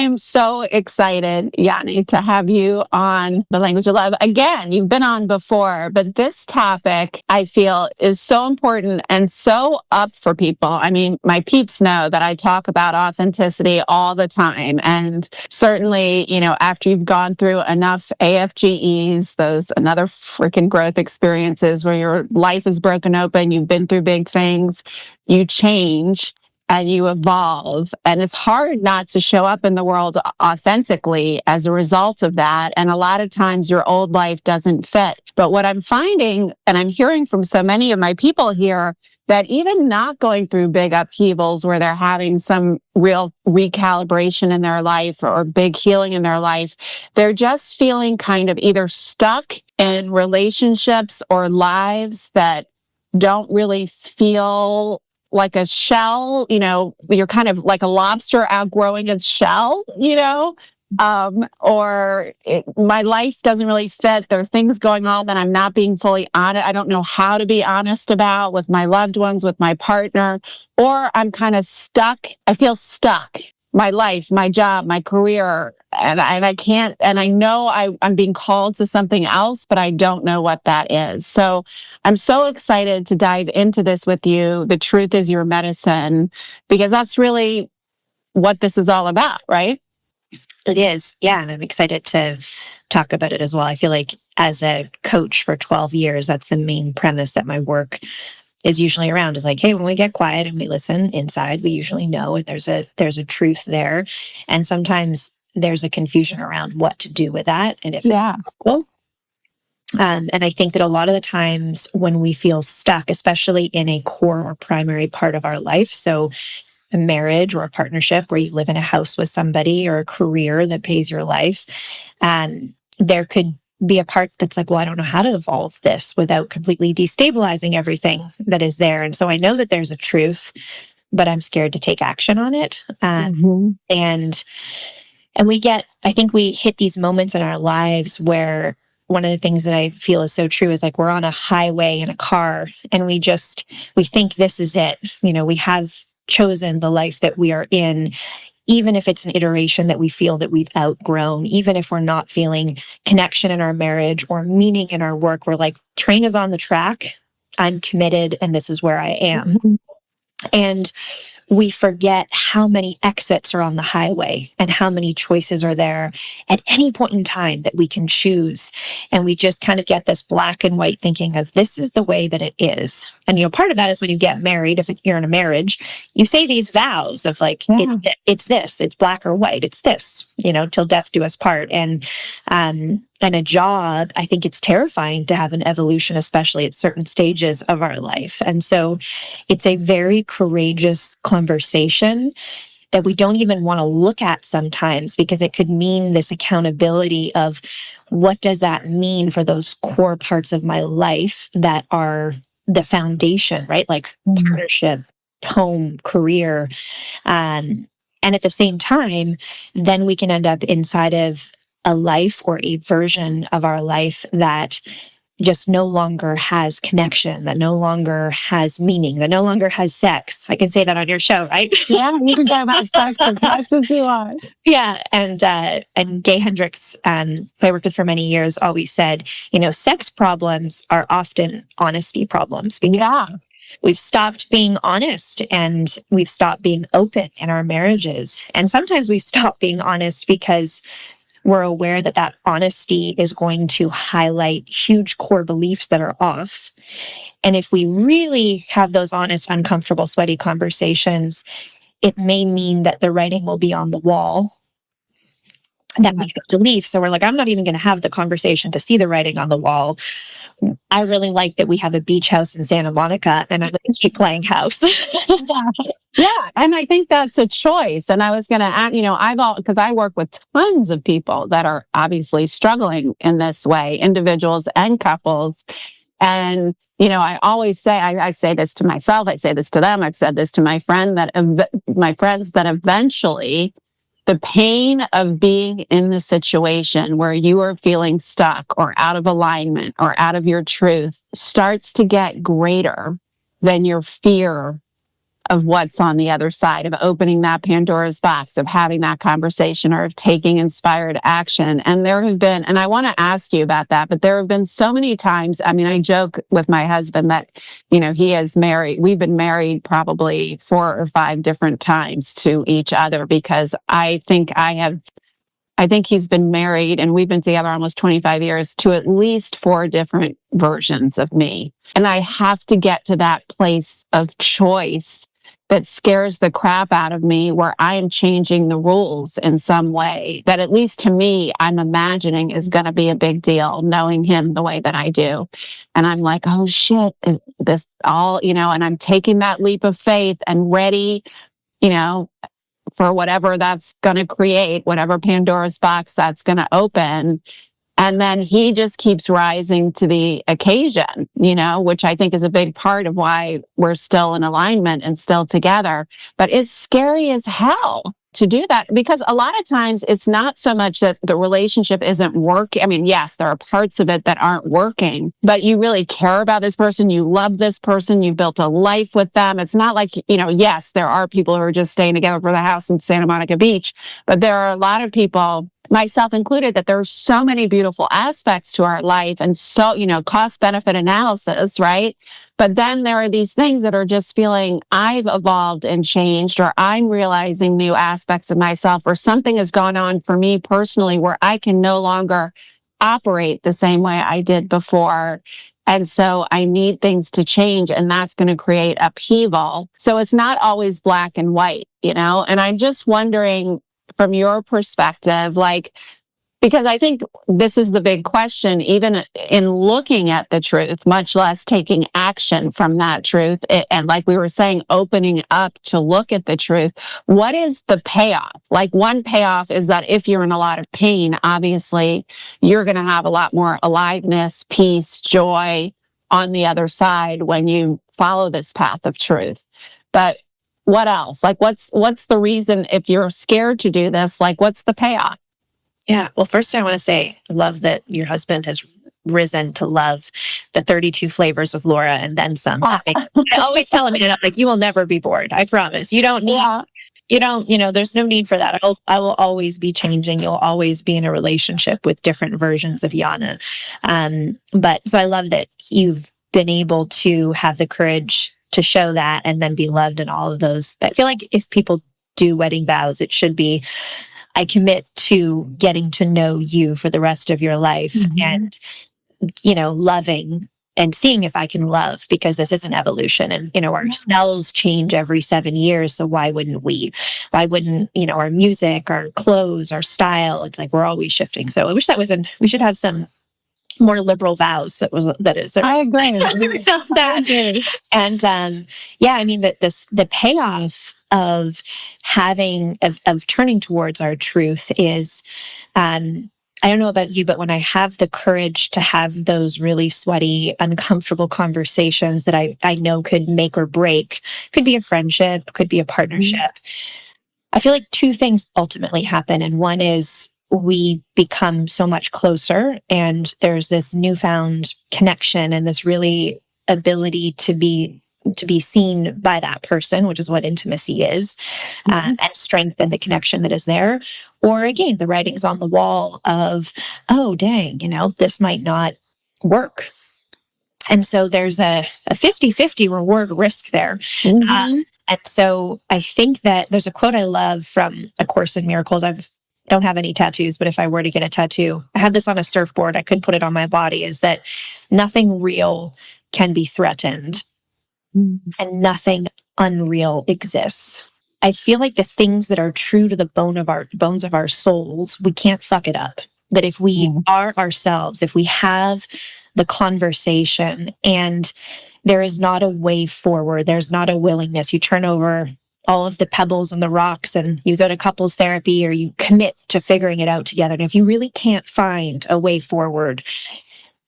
am so excited, Janne, to have you on The Language of Love. Again, you've been on before, but this topic I feel is so important and so up for people. I mean, my peeps know that I talk about authenticity all the time. And certainly, after you've gone through enough AFGEs, those another freaking growth experiences where your life is broken open, you've been through big things, you change and you evolve. And it's hard not to show up in the world authentically as a result of that. And a lot of times your old life doesn't fit. But what I'm finding, and I'm hearing from so many of my people here, that even not going through big upheavals where they're having some real recalibration in their life or big healing in their life, they're just feeling kind of either stuck in relationships or lives that don't really feel like a shell. You're kind of like a lobster outgrowing its shell, my life doesn't really fit. There are things going on that I'm not being fully honest. I don't know how to be honest about with my loved ones, with my partner, or I'm kind of stuck. I feel stuck. My life, my job, my career, and I can't, and I know I'm being called to something else, but I don't know what that is. So I'm so excited to dive into this with you. The truth is your medicine, because that's really what this is all about, right? It is. Yeah. And I'm excited to talk about it as well. I feel like as a coach for 12 years, that's the main premise that my work is usually around, is like, hey, when we get quiet and we listen inside, we usually know if there's a truth there. And sometimes there's a confusion around what to do with that and if it's possible. And I think that a lot of the times when we feel stuck, especially in a core or primary part of our life, so a marriage or a partnership where you live in a house with somebody, or a career that pays your life, there could be a part that's like, well, I don't know how to evolve this without completely destabilizing everything that is there. And so I know that there's a truth, but I'm scared to take action on it. And I think we hit these moments in our lives where one of the things that I feel is so true is like, we're on a highway in a car and we think this is it. We have chosen the life that we are in, even if it's an iteration that we feel that we've outgrown, even if we're not feeling connection in our marriage or meaning in our work, we're like, train is on the track, I'm committed, and this is where I am. And we forget how many exits are on the highway and how many choices are there at any point in time that we can choose. And we just kind of get this black and white thinking of, this is the way that it is. And, part of that is when you get married, if you're in a marriage, you say these vows of like, it's this, it's black or white, it's this, till death do us part. And a job, I think it's terrifying to have an evolution, especially at certain stages of our life. And so it's a very courageous conversation that we don't even want to look at sometimes, because it could mean this accountability of, what does that mean for those core parts of my life that are the foundation, right? Like partnership, home, career. And at the same time, then we can end up inside of a life or a version of our life that just no longer has connection, that no longer has meaning, that no longer has sex. I can say that on your show, right? Yeah, you can talk about sex as much as you want. Yeah, and Gay Hendricks, who I worked with for many years, always said, sex problems are often honesty problems, because we've stopped being honest and we've stopped being open in our marriages. And sometimes we stop being honest because we're aware that honesty is going to highlight huge core beliefs that are off. And if we really have those honest, uncomfortable, sweaty conversations, it may mean that the writing will be on the wall that we have to leave. So we're like, I'm not even going to have the conversation to see the writing on the wall. I really like that we have a beach house in Santa Monica, and I'm going to keep playing house. Yeah. And I think that's a choice. And I was going to add, because I work with tons of people that are obviously struggling in this way, individuals and couples. And, I always say, I say this to myself, I say this to them, I've said this to my friends that eventually the pain of being in the situation where you are feeling stuck or out of alignment or out of your truth starts to get greater than your fear of what's on the other side of opening that Pandora's box, of having that conversation, or of taking inspired action. And there have been, and I want to ask you about that, but there have been so many times. I mean, I joke with my husband that, we've been married probably 4 or 5 different times to each other, because I think he's been married, and we've been together almost 25 years, to at least 4 different versions of me. And I have to get to that place of choice that scares the crap out of me, where I am changing the rules in some way that, at least to me, I'm imagining is going to be a big deal, knowing him the way that I do. And I'm like, oh shit, this all, and I'm taking that leap of faith and ready, for whatever that's going to create, whatever Pandora's box that's going to open. And then he just keeps rising to the occasion, which I think is a big part of why we're still in alignment and still together. But it's scary as hell to do that, because a lot of times it's not so much that the relationship isn't working. I mean, yes, there are parts of it that aren't working, but you really care about this person. You love this person. You built a life with them. It's not like, yes, there are people who are just staying together for the house in Santa Monica Beach, but there are a lot of people, myself included, that there are so many beautiful aspects to our life, and so, cost benefit analysis, right? But then there are these things that are just feeling I've evolved and changed, or I'm realizing new aspects of myself, or something has gone on for me personally where I can no longer operate the same way I did before. And so I need things to change, and that's going to create upheaval. So it's not always black and white, and I'm just wondering, from your perspective, because I think this is the big question, even in looking at the truth, much less taking action from that truth. And like we were saying, opening up to look at the truth. What is the payoff? One payoff is that if you're in a lot of pain, obviously, you're going to have a lot more aliveness, peace, joy on the other side when you follow this path of truth. But what else? What's the reason, if you're scared to do this, what's the payoff? Yeah. Well, first I want to say, I love that your husband has risen to love the 32 flavors of Laura and then some. I always tell him, you will never be bored. I promise. You don't need, there's no need for that. I will always be changing. You'll always be in a relationship with different versions of Janne. But so I love that you've been able to have the courage to show that, and then be loved in all of those. I feel like if people do wedding vows, it should be, I commit to getting to know you for the rest of your life, and, loving and seeing if I can love, because this is an evolution, and, our smells change every 7 years. So why wouldn't we? Why wouldn't, our music, our clothes, our style? It's we're always shifting. So I wish we should have some more liberal vows. I agree. That. And, I mean, the payoff of turning towards our truth is, I don't know about you, but when I have the courage to have those really sweaty, uncomfortable conversations that I know could make or break, could be a friendship, could be a partnership. I feel like 2 things ultimately happen. And one is we become so much closer, and there's this newfound connection and this really ability to be seen by that person, which is what intimacy is, and strengthen the connection that is there. Or again, the writing's on the wall of, oh, dang, this might not work. And so there's a 50-50 reward risk there. And so I think that there's a quote I love from A Course in Miracles. I don't have any tattoos, but if I were to get a tattoo, I have this on a surfboard, I could put it on my body, is that nothing real can be threatened. And nothing unreal exists. I feel like the things that are true to the bones of our souls, we can't fuck it up. That if we are ourselves, if we have the conversation, and there is not a way forward, there's not a willingness, you turn over all of the pebbles and the rocks and you go to couples therapy, or you commit to figuring it out together. And if you really can't find a way forward,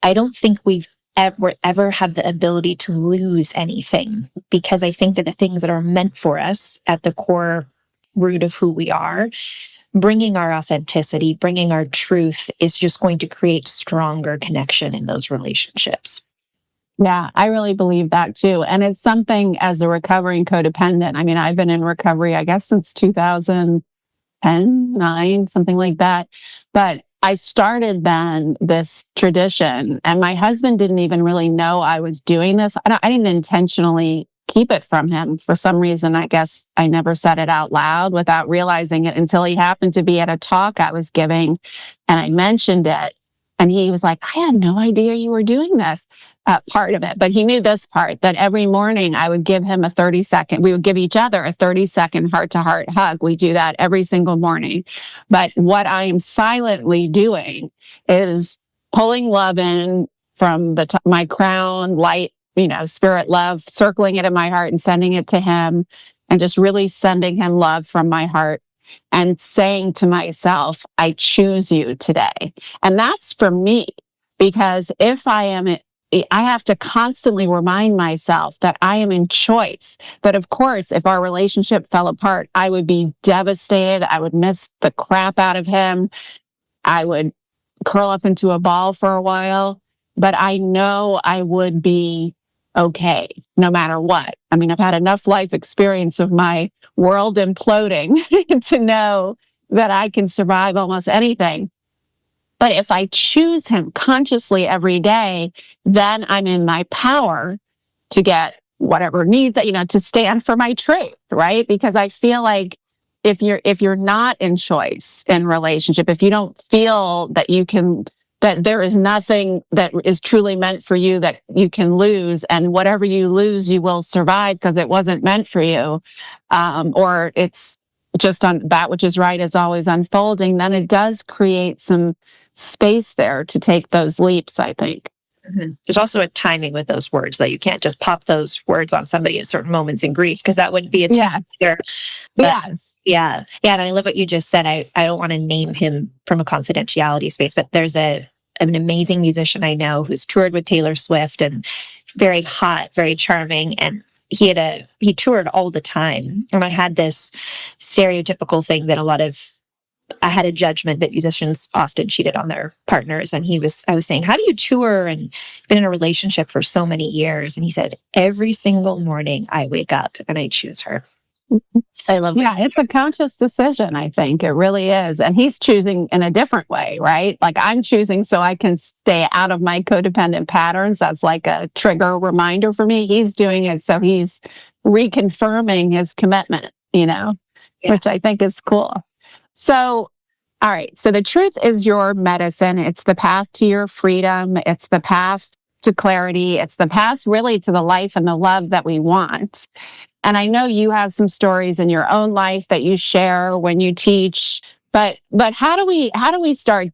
I don't think we ever have the ability to lose anything, because I think that the things that are meant for us at the core root of who we are, bringing our authenticity, bringing our truth, is just going to create stronger connection in those relationships. Yeah, I really believe that too. And it's something as a recovering codependent. I mean, I've been in recovery, I guess, since 2010, 9, something like that. But I started then this tradition, and my husband didn't even really know I was doing this. I didn't intentionally keep it from him. For some reason, I guess I never said it out loud without realizing it until he happened to be at a talk I was giving, and I mentioned it. And he was like, I had no idea you were doing this part of it. But he knew this part, that every morning I would give him a 30-second, we would give each other a 30-second heart-to-heart hug. We do that every single morning. But what I am silently doing is pulling love in from my crown, light, spirit love, circling it in my heart and sending it to him, and just really sending him love from my heart and saying to myself, I choose you today. And that's for me, because if I have to constantly remind myself that I am in choice. But of course, if our relationship fell apart, I would be devastated. I would miss the crap out of him. I would curl up into a ball for a while. But I know I would be okay, no matter what. I mean, I've had enough life experience of my world imploding to know that I can survive almost anything. But if I choose him consciously every day, then I'm in my power to get whatever needs, to stand for my truth, right? Because I feel like if you're not in choice in relationship, if you don't feel that that there is nothing that is truly meant for you that you can lose, and whatever you lose, you will survive because it wasn't meant for you, or it's just on that which is right is always unfolding, then it does create some space there to take those leaps, I think. Mm-hmm. There's also a timing with those words, that you can't just pop those words on somebody at certain moments in grief, because that wouldn't be a time either. Yes. Yeah. And I love what you just said. I don't want to name him from a confidentiality space, but there's an amazing musician I know who's toured with Taylor Swift, and very hot, very charming. And he toured all the time. And I had this stereotypical thing that I had a judgment that musicians often cheated on their partners. And I was saying, how do you tour and been in a relationship for so many years? And he said, every single morning I wake up and I choose her. So I love Yeah, it's a conscious decision, I think. It really is. And he's choosing in a different way, right? Like, I'm choosing so I can stay out of my codependent patterns. That's like a trigger reminder for me. He's doing it so he's reconfirming his commitment, which I think is cool. So, all right. So the truth is your medicine. It's the path to your freedom. It's the path to clarity. It's the path really to the life and the love that we want. And I know you have some stories in your own life that you share when you teach, but how do we start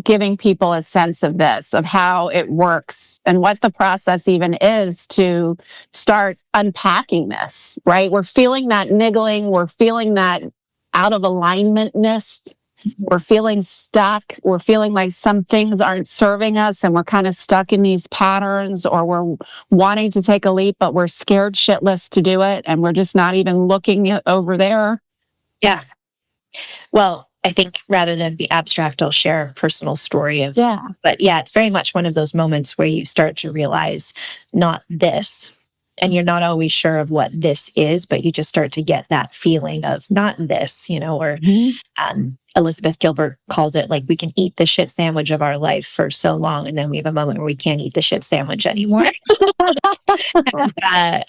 giving people a sense of this, of how it works and what the process even is to start unpacking this, right? We're feeling that niggling. We're feeling that out of alignmentness. We're feeling stuck. We're feeling like some things aren't serving us, and we're kind of stuck in these patterns, or we're wanting to take a leap, but we're scared shitless to do it. And we're just not even looking over there. Yeah. Well, I think rather than be abstract, I'll share a personal story of, but yeah, it's very much one of those moments where you start to realize not this, and you're not always sure of what this is, but you just start to get that feeling of not this, or Elizabeth Gilbert calls it like, we can eat the shit sandwich of our life for so long, and then we have a moment where we can't eat the shit sandwich anymore. My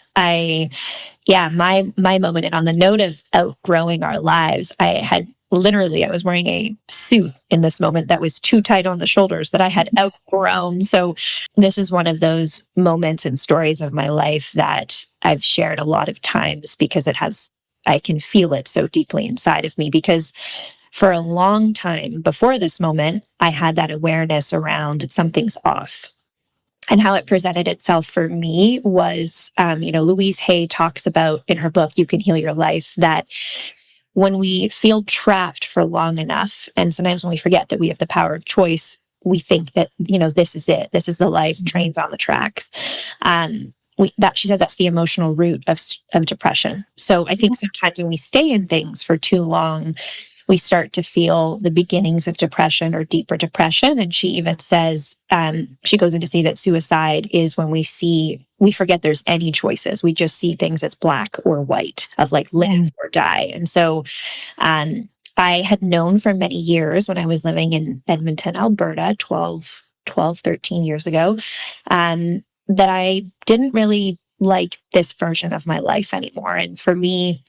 moment, and on the note of outgrowing our lives, I was wearing a suit in this moment that was too tight on the shoulders that I had outgrown. So this is one of those moments and stories of my life that I've shared a lot of times, because I can feel it so deeply inside of me, because for a long time before this moment, I had that awareness around something's off. And how it presented itself for me was, Louise Hay talks about in her book, You Can Heal Your Life, that when we feel trapped for long enough, and sometimes when we forget that we have the power of choice, we think that, this is it. This is the life, trains on the tracks. She said that's the emotional root of depression. So I think sometimes when we stay in things for too long, we start to feel the beginnings of depression or deeper depression. And she even says, she goes in to say that suicide is when we forget there's any choices. We just see things as black or white, of like live or die. And so I had known for many years, when I was living in Edmonton, Alberta, 13 years ago, that I didn't really like this version of my life anymore. And for me,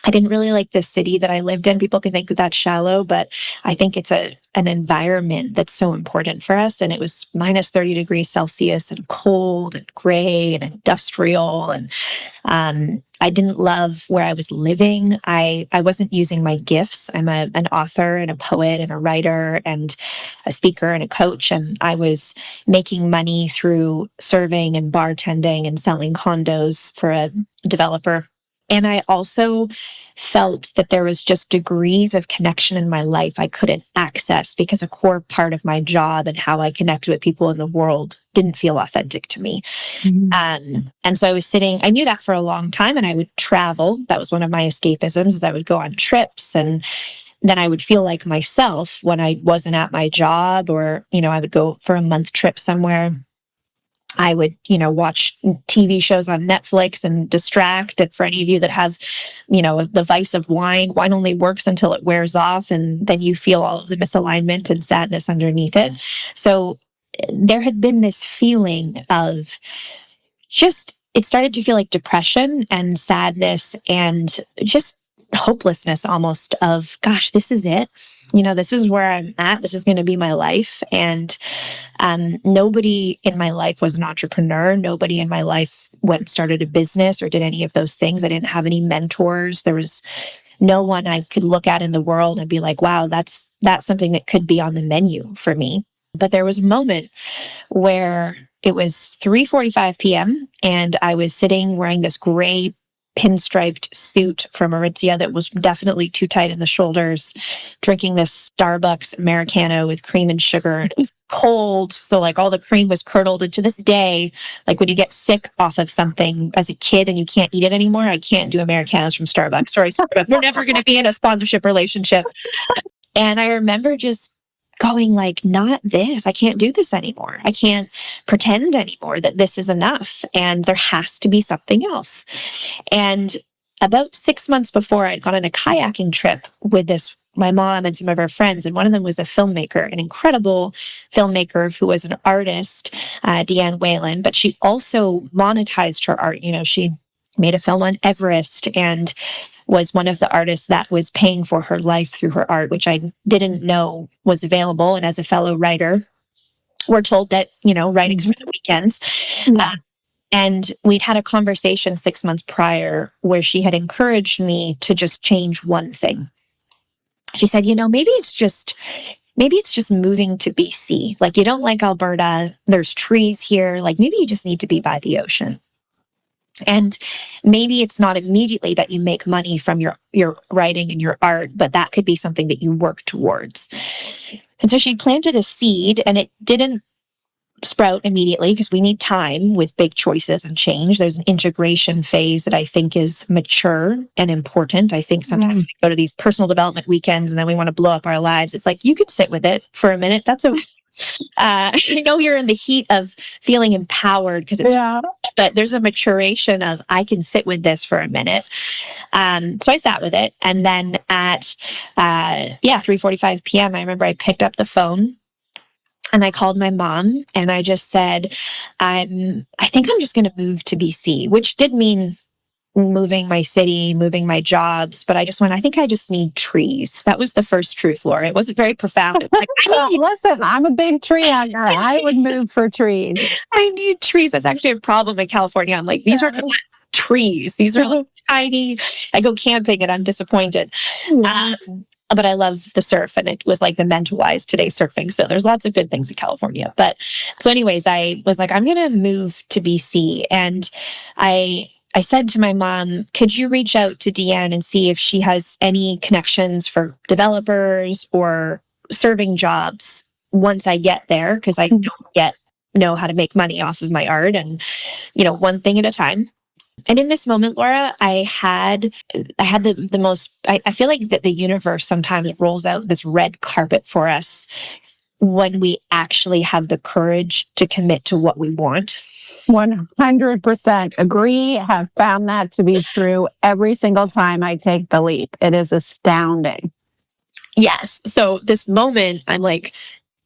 I didn't really like the city that I lived in. People can think that that's shallow, but I think it's an environment that's so important for us. And it was minus 30 degrees Celsius and cold and gray and industrial. And I didn't love where I was living. I wasn't using my gifts. I'm an author and a poet and a writer and a speaker and a coach. And I was making money through serving and bartending and selling condos for a developer. And I also felt that there was just degrees of connection in my life I couldn't access because a core part of my job and how I connected with people in the world didn't feel authentic to me. And so I knew that for a long time, and I would travel. That was one of my escapisms, is I would go on trips, and then I would feel like myself when I wasn't at my job, or, I would go for a month trip somewhere. I would, watch TV shows on Netflix and distract. And for any of you that have, the vice of wine only works until it wears off. And then you feel all of the misalignment and sadness underneath it. So there had been this feeling of it started to feel like depression and sadness and just hopelessness almost of, gosh, this is it. This is where I'm at. This is going to be my life. And nobody in my life was an entrepreneur. Nobody in my life started a business or did any of those things. I didn't have any mentors. There was no one I could look at in the world and be like, wow, that's something that could be on the menu for me. But there was a moment where it was 3:45 p.m. and I was sitting wearing this gray pinstriped suit from Aritzia that was definitely too tight in the shoulders, drinking this Starbucks Americano with cream and sugar. And it was cold, so like all the cream was curdled. And to this day, like when you get sick off of something as a kid and you can't eat it anymore, I can't do Americanos from Starbucks. Sorry, Starbucks. We're never going to be in a sponsorship relationship. And I remember just going like, not this. I can't do this anymore. I can't pretend anymore that this is enough. And there has to be something else. And about 6 months before, I'd gone on a kayaking trip with my mom and some of her friends. And one of them was a filmmaker, an incredible filmmaker who was an artist, Deanne Whalen, but she also monetized her art. She made a film on Everest and was one of the artists that was paying for her life through her art, which I didn't know was available. And as a fellow writer, we're told that, writing's for the weekends. And we'd had a conversation 6 months prior where she had encouraged me to just change one thing. She said, maybe it's just moving to BC. Like, you don't like Alberta. There's trees here. Like, maybe you just need to be by the ocean. And maybe it's not immediately that you make money from your writing and your art, but that could be something that you work towards. And so she planted a seed, and it didn't sprout immediately because we need time with big choices and change. There's an integration phase that I think is mature and important. I think sometimes we go to these personal development weekends and then we want to blow up our lives. It's like, you can sit with it for a minute. That's okay. I know you're in the heat of feeling empowered because but there's a maturation of, I can sit with this for a minute. So I sat with it. And then at 3:45 p.m., I remember I picked up the phone and I called my mom and I just said, I think I'm just going to move to BC, which did mean moving my city, moving my jobs, but I think I just need trees. That was the first truth, Laura. It wasn't very profound. Like, listen, I'm a big tree hugger. I would move for trees. I need trees. That's actually a problem in California. I'm like, these are not trees. These are like tiny. I go camping and I'm disappointed. But I love the surf, and it was like the mental-wise today surfing. So there's lots of good things in California. But so anyways, I was like, I'm going to move to BC. And I said to my mom, could you reach out to Deanne and see if she has any connections for developers or serving jobs once I get there? Because I don't yet know how to make money off of my art, and, one thing at a time. And in this moment, Laura, I had the most, I feel like that the universe sometimes rolls out this red carpet for us when we actually have the courage to commit to what we want. 100% agree. Have found that to be true every single time I take the leap. It is astounding. Yes. So this moment, I'm like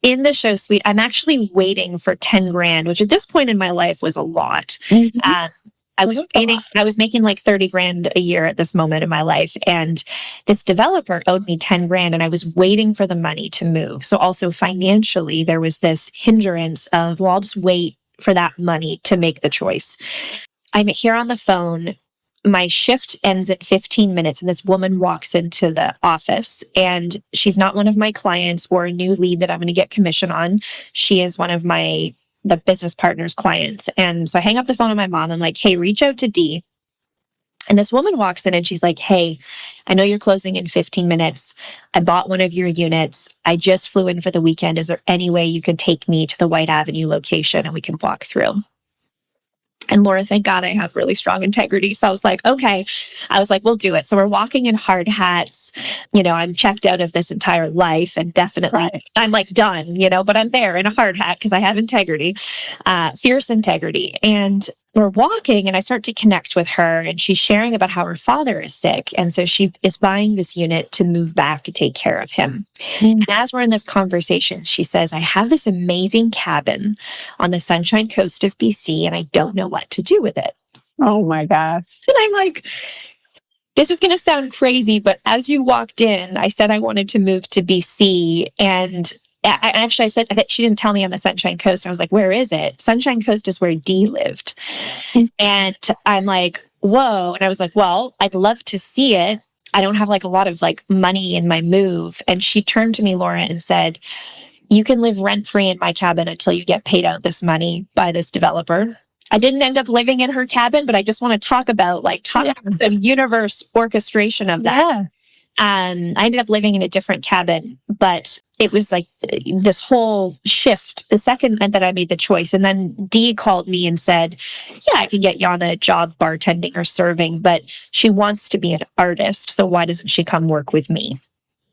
in the show suite, I'm actually waiting for 10 grand, which at this point in my life was a lot. Mm-hmm. I was making like 30 grand a year at this moment in my life. And this developer owed me 10 grand and I was waiting for the money to move. So also financially, there was this hindrance of, well, I'll just wait for that money to make the choice. I'm here on the phone. My shift ends at 15 minutes and this woman walks into the office and she's not one of my clients or a new lead that I'm going to get commission on. She is one of the business partner's clients. And so I hang up the phone with my mom. I'm like, hey, reach out to Dee. And this woman walks in and she's like, hey, I know you're closing in 15 minutes. I bought one of your units. I just flew in for the weekend. Is there any way you can take me to the White Avenue location and we can walk through? And Laura, thank God I have really strong integrity. So I was like, okay. I was like, we'll do it. So we're walking in hard hats. I'm checked out of this entire life and definitely I'm like done, but I'm there in a hard hat because I have integrity, fierce integrity. And we're walking and I start to connect with her and she's sharing about how her father is sick. And so she is buying this unit to move back to take care of him. And as we're in this conversation, she says, I have this amazing cabin on the Sunshine Coast of BC and I don't know what to do with it. Oh my gosh. And I'm like, this is going to sound crazy, but as you walked in, I said I wanted to move to BC. And I said that she didn't tell me on the Sunshine Coast. I was like, where is it? Sunshine Coast is where Dee lived. And I'm like, whoa. And I was like, well, I'd love to see it. I don't have like a lot of like money in my move. And she turned to me, Laura, and said, you can live rent-free in my cabin until you get paid out this money by this developer. I didn't end up living in her cabin, but I just want to talk about some universe orchestration of that. Yes. I ended up living in a different cabin, but it was like this whole shift the second that I made the choice. And then Dee called me and said, yeah, I can get Janne a job bartending or serving, but she wants to be an artist. So why doesn't she come work with me?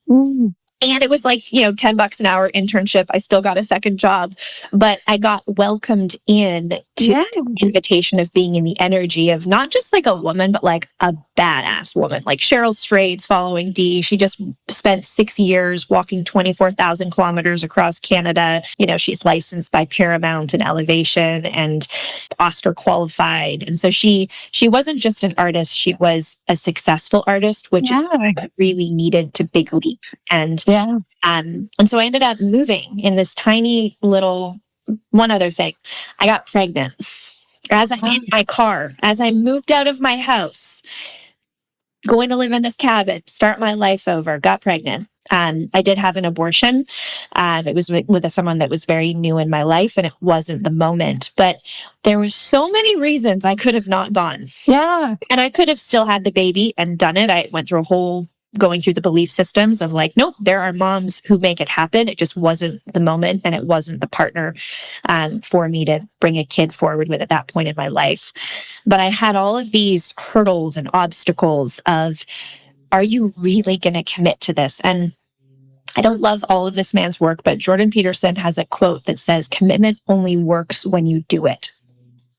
And it was like, $10 an hour internship. I still got a second job, but I got welcomed in to the invitation of being in the energy of not just like a woman, but like a badass woman, like Cheryl Strayed's following Dee. She just spent 6 years walking 24,000 kilometers across Canada. She's licensed by Paramount and Elevation and Oscar qualified. And so she wasn't just an artist. She was a successful artist, which is what I really needed to big leap. And so I ended up moving in this tiny little, one other thing. I got pregnant as I'm in my car, as I moved out of my house, going to live in this cabin, start my life over, got pregnant. I did have an abortion. It was with someone that was very new in my life and it wasn't the moment, but there were so many reasons I could have not gone. Yeah. And I could have still had the baby and done it. I went through a whole going through the belief systems of like, nope, there are moms who make it happen. It just wasn't the moment and it wasn't the partner for me to bring a kid forward with at that point in my life. But I had all of these hurdles and obstacles of, are you really going to commit to this? And I don't love all of this man's work, but Jordan Peterson has a quote that says, commitment only works when you do it.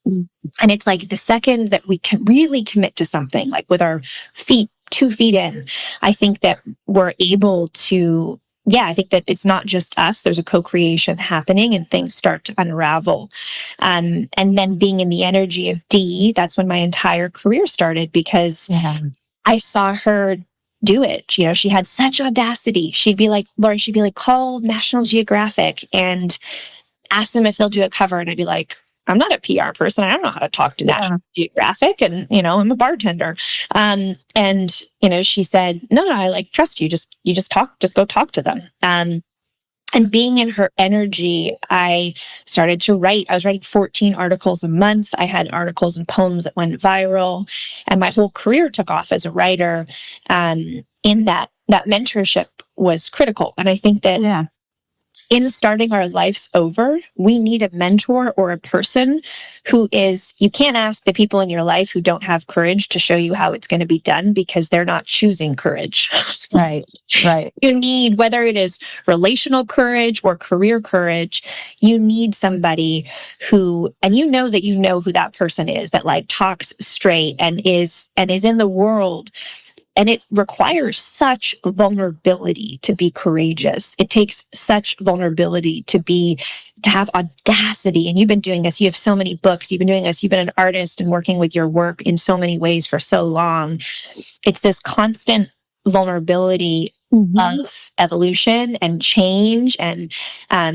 And it's like the second that we can really commit to something, like with our feet 2 feet in, I think that we're able to, I think that it's not just us. There's a co-creation happening and things start to unravel. And then being in the energy of Dee, that's when my entire career started because I saw her do it. She had such audacity. She'd be like, Laura, call National Geographic and ask them if they'll do a cover. And I'd be like, I'm not a PR person. I don't know how to talk to National Geographic and, I'm a bartender. And she said, no, I trust you. Just go talk to them. And being in her energy, I started to write. I was writing 14 articles a month. I had articles and poems that went viral and my whole career took off as a writer. In that mentorship was critical. And I think that in starting our lives over, we need a mentor or a person who is, you can't ask the people in your life who don't have courage to show you how it's going to be done because they're not choosing courage. Right. You need, whether it is relational courage or career courage, you need somebody who, and you know who that person is, that like talks straight and is in the world. And it requires such vulnerability to be courageous. It takes such vulnerability to have audacity. And you've been doing this. You have so many books. You've been doing this. You've been an artist and working with your work in so many ways for so long. It's this constant vulnerability of evolution and change. And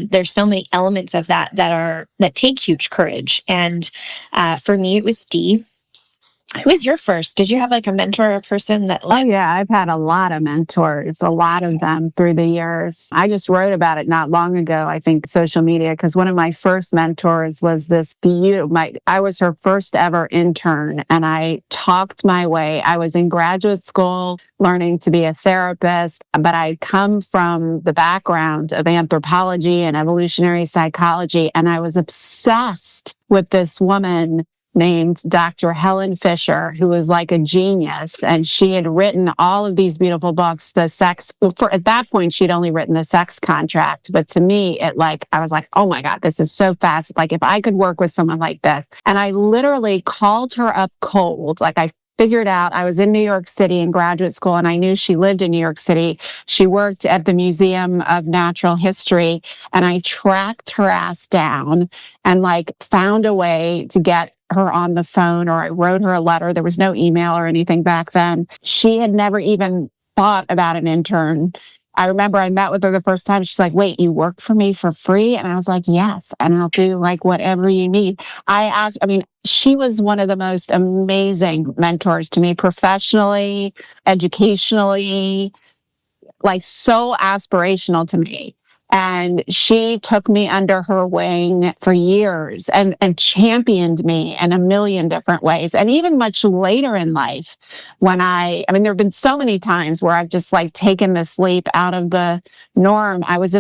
there's so many elements of that take huge courage. And for me, it was Dee. Who was your first? Did you have like a mentor or a person that Oh, yeah. I've had a lot of mentors, a lot of them through the years. I just wrote about it not long ago, I think, social media, because one of my first mentors was this I was her first ever intern, and I talked my way. I was in graduate school learning to be a therapist, but I'd come from the background of anthropology and evolutionary psychology, and I was obsessed with this woman named Dr. Helen Fisher, who was like a genius. And she had written all of these beautiful books, at that point, she'd only written The Sex Contract. But to me, I was like, oh my God, this is so fast. Like if I could work with someone like this. And I literally called her up cold. Like I figured out I was in New York City in graduate school, and I knew she lived in New York City. She worked at the Museum of Natural History, and I tracked her ass down and found a way to get her on the phone, or I wrote her a letter. There was no email or anything back then. She had never even thought about an intern. I remember I met with her the first time. She's like, wait, you work for me for free? And I was like, yes. And I'll do whatever you need. She was one of the most amazing mentors to me, professionally, educationally, so aspirational to me. And she took me under her wing for years and championed me in a million different ways. And even much later in life, when there have been so many times where I've just taken this leap out of the norm. I was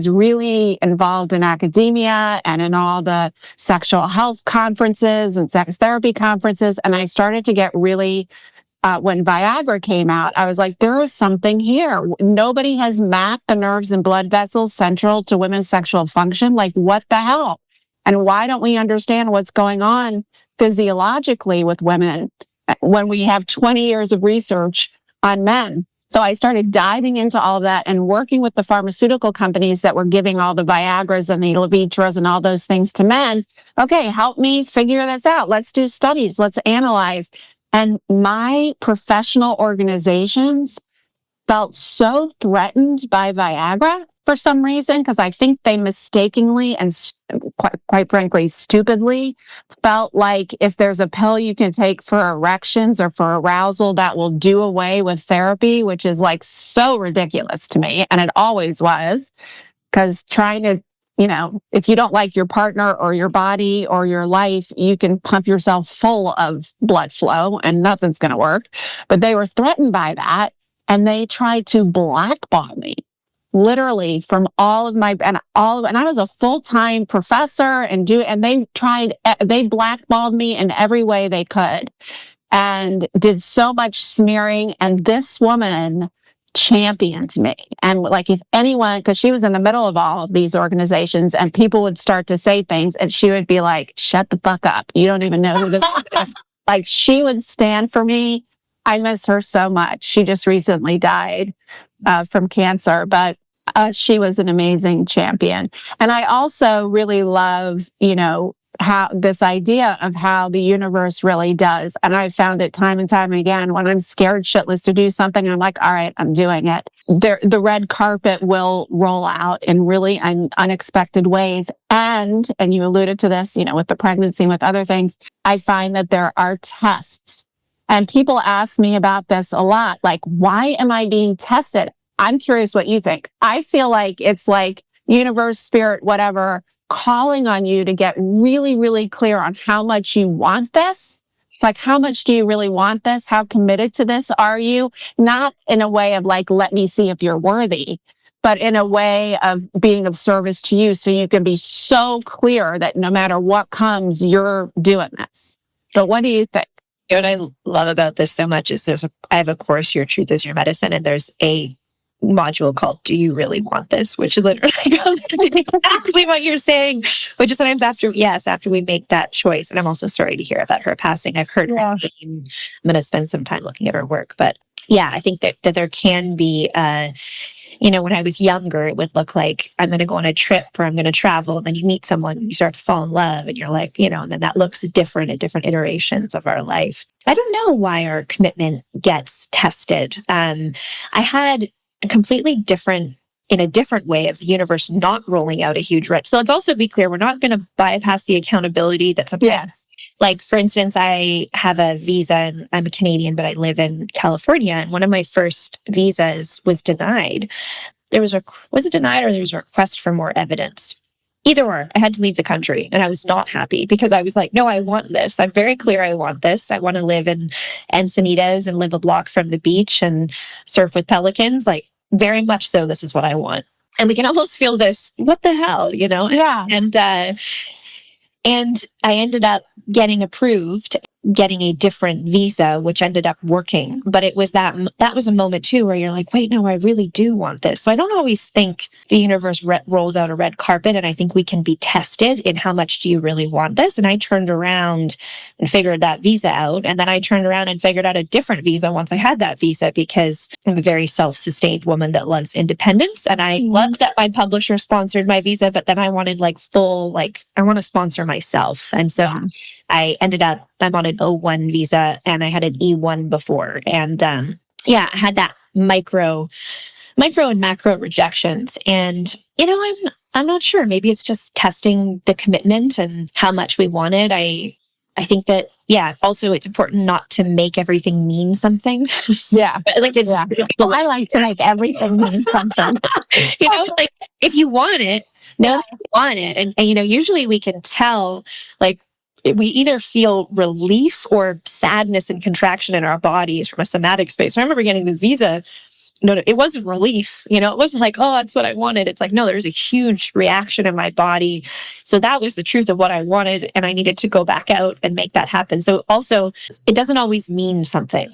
really involved in academia and in all the sexual health conferences and sex therapy conferences. And I started to get really when Viagra came out, I was like, there is something here. Nobody has mapped the nerves and blood vessels central to women's sexual function. What the hell? And why don't we understand what's going on physiologically with women when we have 20 years of research on men? So I started diving into all of that and working with the pharmaceutical companies that were giving all the Viagras and the Levitras and all those things to men. Okay, help me figure this out. Let's do studies. Let's analyze. And my professional organizations felt so threatened by Viagra for some reason, because I think they mistakenly and quite frankly, stupidly felt like if there's a pill you can take for erections or for arousal, that will do away with therapy, which is so ridiculous to me. And it always was, because trying to if you don't like your partner or your body or your life, you can pump yourself full of blood flow and nothing's going to work. But they were threatened by that, and they tried to blackball me, literally, from all of my and I was a full-time professor and they blackballed me in every way they could, and did so much smearing. And this woman championed me. And if anyone, because she was in the middle of all of these organizations, and people would start to say things, and she would be like, shut the fuck up. You don't even know who this is. She would stand for me. I miss her so much. She just recently died from cancer, but she was an amazing champion. And I also really love, how this idea of how the universe really does. And I've found it time and time again, when I'm scared shitless to do something, I'm like, all right, I'm doing it. The red carpet will roll out in really unexpected ways. And you alluded to this, with the pregnancy and with other things, I find that there are tests. And people ask me about this a lot. Why am I being tested? I'm curious what you think. I feel like it's universe, spirit, whatever, calling on you to get really, really clear on how much you want this. How much do you really want this? How committed to this are you? Not in a way of let me see if you're worthy, but in a way of being of service to you, so you can be so clear that no matter what comes, you're doing this. But what do you think? What I love about this so much is I have a course, Your Truth is Your Medicine, and there's a module called Do You Really Want This? Which literally goes into exactly what you're saying, which is sometimes after we make that choice. And I'm also sorry to hear about her passing. I've heard her. I'm going to spend some time looking at her work. But yeah, I think that there can be, when I was younger, it would look like I'm going to go on a trip or I'm going to travel. And then you meet someone and you start to fall in love and you're like, and then that looks different at different iterations of our life. I don't know why our commitment gets tested. I had a completely different way of the universe not rolling out a huge red. So let's also be clear, we're not going to bypass the accountability that sometimes, like for instance, I have a visa and I'm a Canadian, but I live in California. And one of my first visas was denied. Was it denied or there was a request for more evidence? Either or, I had to leave the country and I was not happy because I was like, no, I want this. I'm very clear I want this. I want to live in Encinitas and live a block from the beach and surf with pelicans. Like, very much so, this is what I want. And we can almost feel this, what the hell, Yeah. And I ended up getting approved, getting a different visa, which ended up working. But it was that was a moment too, where you're like, wait, no, I really do want this. So I don't always think the universe rolls out a red carpet. And I think we can be tested in how much do you really want this? And I turned around and figured that visa out. And then I turned around and figured out a different visa once I had that visa, because I'm a very self-sustained woman that loves independence. And I loved that my publisher sponsored my visa, but then I wanted I want to sponsor myself. And so I'm on an O1 visa and I had an E1 before. And I had that micro and macro rejections. And, I'm not sure. Maybe it's just testing the commitment and how much we wanted. I think that, also it's important not to make everything mean something. Yeah. I like to make everything mean something. If you want it, know that you want it. And usually we can tell, we either feel relief or sadness and contraction in our bodies from a somatic space. So I remember getting the visa. No, it wasn't relief. It wasn't like, oh, that's what I wanted. It's like, no, there was a huge reaction in my body. So that was the truth of what I wanted. And I needed to go back out and make that happen. So also, it doesn't always mean something.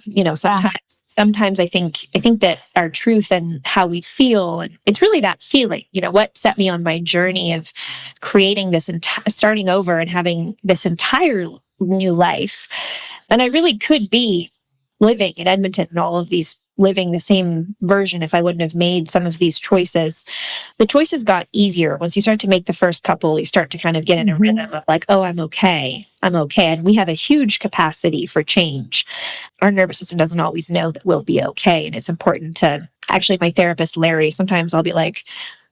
Sometimes I think that our truth and how we feel, and it's really that feeling, what set me on my journey of creating this, starting over and having this entire new life. And I really could be living in Edmonton and all of these, living the same version if I wouldn't have made some of these choices. The choices got easier. Once you start to make the first couple, you start to kind of get in a rhythm of like, oh, I'm okay. And we have a huge capacity for change. Our nervous system doesn't always know that we'll be okay. And it's important to, actually, my therapist, Larry, sometimes I'll be like,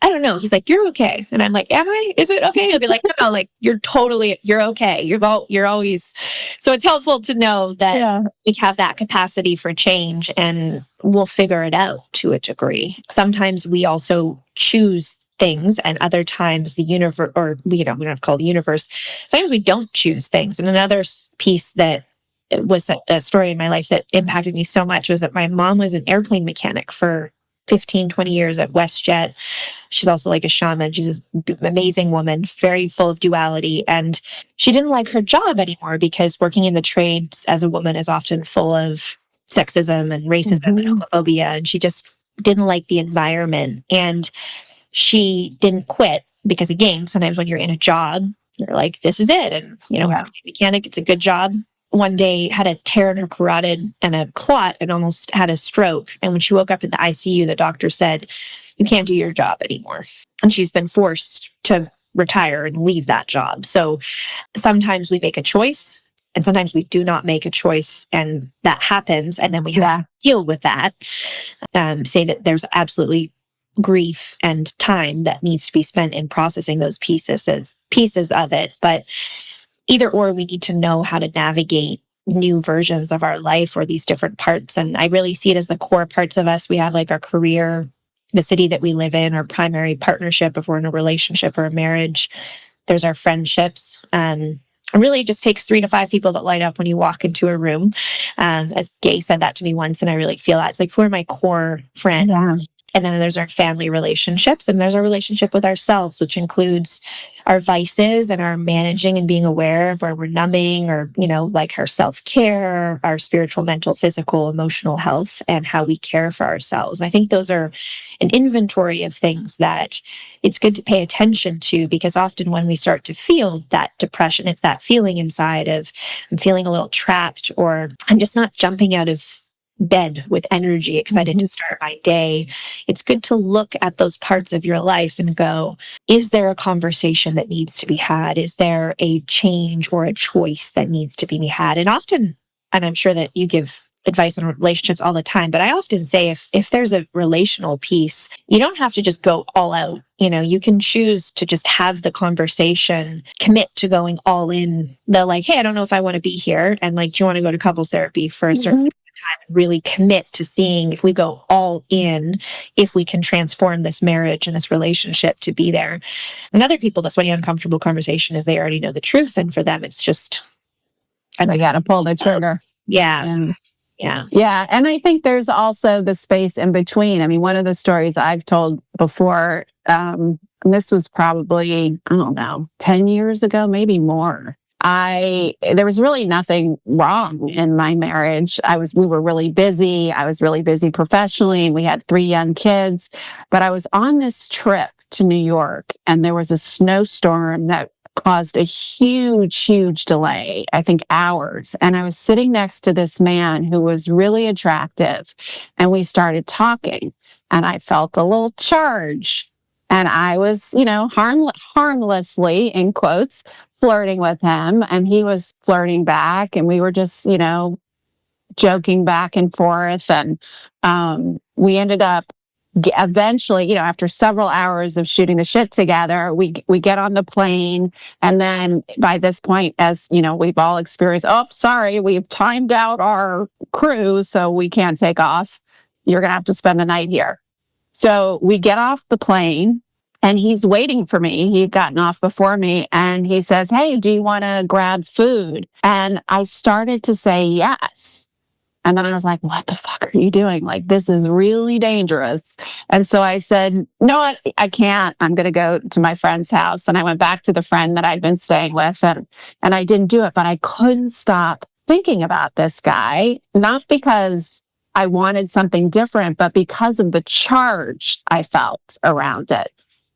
I don't know. He's like, you're okay. And I'm like, am I? Is it okay? He'll be like, no, you're okay. You're always. So it's helpful to know that we have that capacity for change and we'll figure it out to a degree. Sometimes we also choose things and other times the universe, or we don't have to call it the universe. Sometimes we don't choose things. And another piece that was a story in my life that impacted me so much was that my mom was an airplane mechanic for 15, 20 years at WestJet. She's also like a shaman. She's this amazing woman, very full of duality. And she didn't like her job anymore because working in the trades as a woman is often full of sexism and racism and homophobia. And she just didn't like the environment. And she didn't quit because, again, sometimes when you're in a job, you're like, this is it. And, mechanic, it's a good job. One day had a tear in her carotid and a clot and almost had a stroke. And when she woke up in the ICU, the doctor said, you can't do your job anymore. And she's been forced to retire and leave that job. So sometimes we make a choice and sometimes we do not make a choice, and that happens. And then we have to deal with that. Say that there's absolutely grief and time that needs to be spent in processing those pieces of it. But either or, we need to know how to navigate new versions of our life or these different parts. And I really see it as the core parts of us. We have like our career, the city that we live in, our primary partnership, if we're in a relationship or a marriage. There's our friendships. It really just takes 3 to 5 people that light up when you walk into a room. As Gay said that to me once, and I really feel that. It's like, who are my core friends? Yeah. And then there's our family relationships, and there's our relationship with ourselves, which includes our vices and our managing and being aware of where we're numbing, or, like our self-care, our spiritual, mental, physical, emotional health, and how we care for ourselves. And I think those are an inventory of things that it's good to pay attention to, because often when we start to feel that depression, it's that feeling inside of, I'm feeling a little trapped, or I'm just not jumping out of bed with energy, excited to start my day. It's good to look at those parts of your life and go, is there a conversation that needs to be had? Is there a change or a choice that needs to be had? And often, and I'm sure that you give advice on relationships all the time, but I often say if there's a relational piece, you don't have to just go all out. You can choose to just have the conversation, commit to going all in. The like, hey, I don't know if I want to be here. And like, do you want to go to couples therapy for a certain time, and really commit to seeing if we go all in, if we can transform this marriage and this relationship to be there. And other people, the sweaty, uncomfortable conversation is they already know the truth. And for them, it's just, they got to pull the trigger. Yeah. Yeah. And I think there's also the space in between. I mean, one of the stories I've told before, and this was probably, 10 years ago, maybe more. There was really nothing wrong in my marriage. We were really busy. I was really busy professionally, and we had 3 young kids. But I was on this trip to New York, and there was a snowstorm that caused a huge delay, I think hours. And I was sitting next to this man who was really attractive, and we started talking, and I felt a little charge. And I was, harmlessly, in quotes, flirting with him, and he was flirting back, and we were just, joking back and forth. And we ended up eventually, after several hours of shooting the shit together, we get on the plane. And then by this point, as we've all experienced, oh, sorry, we've timed out our crew, so we can't take off. You're going to have to spend the night here. So we get off the plane, and he's waiting for me. He'd gotten off before me, and he says, hey, do you want to grab food? And I started to say yes. And then I was like, what the fuck are you doing? Like, this is really dangerous. And so I said, no, I can't. I'm going to go to my friend's house. And I went back to the friend that I'd been staying with, and I didn't do it, but I couldn't stop thinking about this guy, not because I wanted something different, but because of the charge I felt around it.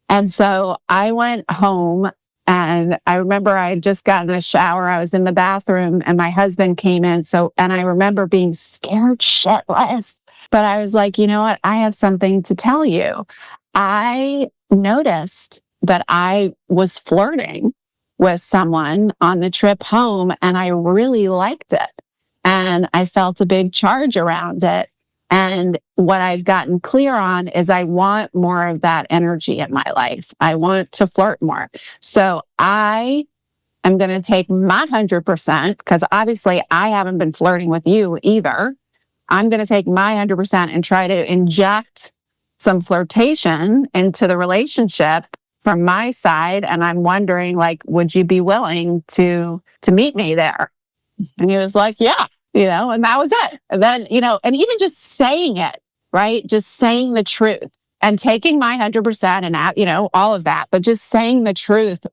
And so I went home, and I remember I had just gotten a shower. I was in the bathroom, and my husband came in. And I remember being scared shitless. But I was like, you know what? I have something to tell you. I noticed that I was flirting with someone on the trip home, and I really liked it. And I felt a big charge around it. And what I've gotten clear on is I want more of that energy in my life. I want to flirt more. So I am going to take my 100%, because obviously I haven't been flirting with you either. I'm going to take my 100% and try to inject some flirtation into the relationship from my side. And I'm wondering, like, would you be willing to meet me there? And he was like, yeah. And that was it. And then, and even just saying it, right? Just saying the truth and taking my 100% and, all of that, but just saying the truth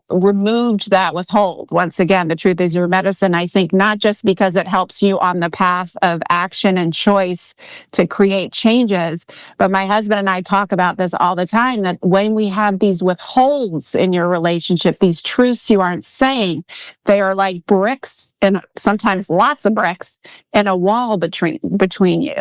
removed that withhold. Once again, the truth is your medicine. I think not just because it helps you on the path of action and choice to create changes, but my husband and I talk about this all the time, that when we have these withholds in your relationship, these truths you aren't saying, they are like bricks, and sometimes lots of bricks, in a wall between you.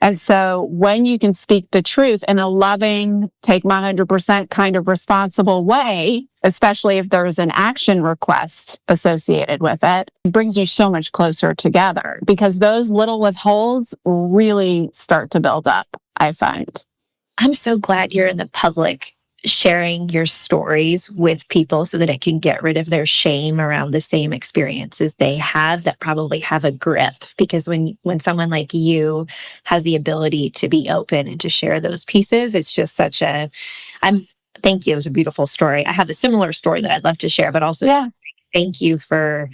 And so when you can speak the truth in a loving, take my 100% kind of responsible way, especially if there's an action request associated with it, it brings you so much closer together, because those little withholds really start to build up, I find. I'm so glad you're in the public sharing your stories with people so that it can get rid of their shame around the same experiences they have that probably have a grip. Because when someone like you has the ability to be open and to share those pieces, it's just such a, thank you. It was a beautiful story. I have a similar story that I'd love to share, but also thank you for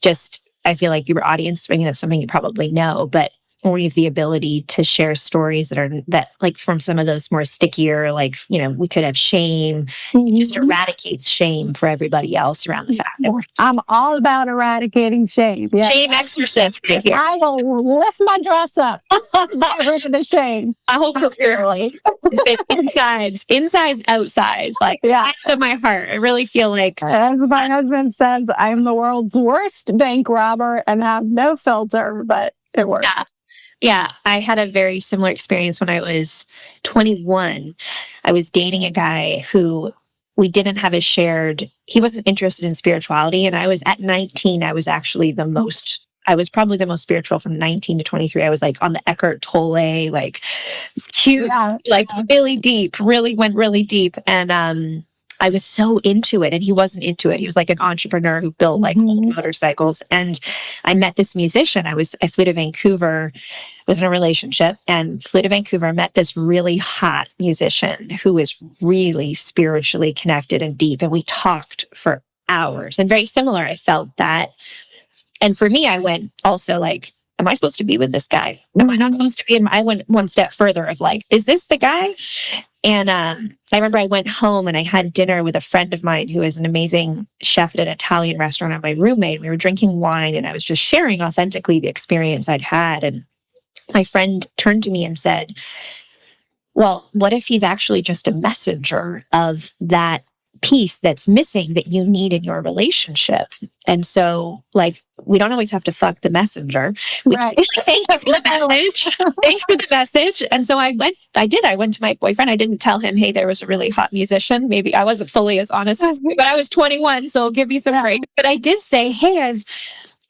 just, I feel like your audience, that's something you probably know, but or we have the ability to share stories that like from some of those more stickier, like, we could have shame. It just eradicates shame for everybody else around the fact that we're I'm all about eradicating shame. Yeah. shame exorcist right here. I will lift my dress up. Get rid of the shame. My whole career has been insides, outsides, like sides of my heart. I really feel like, as my husband says, I'm the world's worst bank robber and have no filter, but it works. Yeah, I had a very similar experience when I was 21. I was dating a guy who we didn't have he wasn't interested in spirituality. And I was at 19, I was actually I was probably the most spiritual from 19 to 23. I was like on the Eckhart Tolle, like huge, really deep, went really deep. And, I was so into it and he wasn't into it. He was like an entrepreneur who built like motorcycles. And I met this musician. I flew to Vancouver, was in a relationship and flew to Vancouver, met this really hot musician who was really spiritually connected and deep. And we talked for hours and very similar. I felt that. And for me, I went also like, am I supposed to be with this guy? Am I not supposed to be? I went one step further of like, is this the guy? And I remember I went home and I had dinner with a friend of mine who is an amazing chef at an Italian restaurant. And my roommate, we were drinking wine and I was just sharing authentically the experience I'd had. And my friend turned to me and said, well, what if he's actually just a messenger of that piece that's missing that you need in your relationship? And so like, we don't always have to fuck the messenger. Thank you for the message. Thanks for the message. And so I went to my boyfriend. I didn't tell him, hey, there was a really hot musician. Maybe I wasn't fully as honest as me, but I was 21. So give me some break. But I did say, hey, I've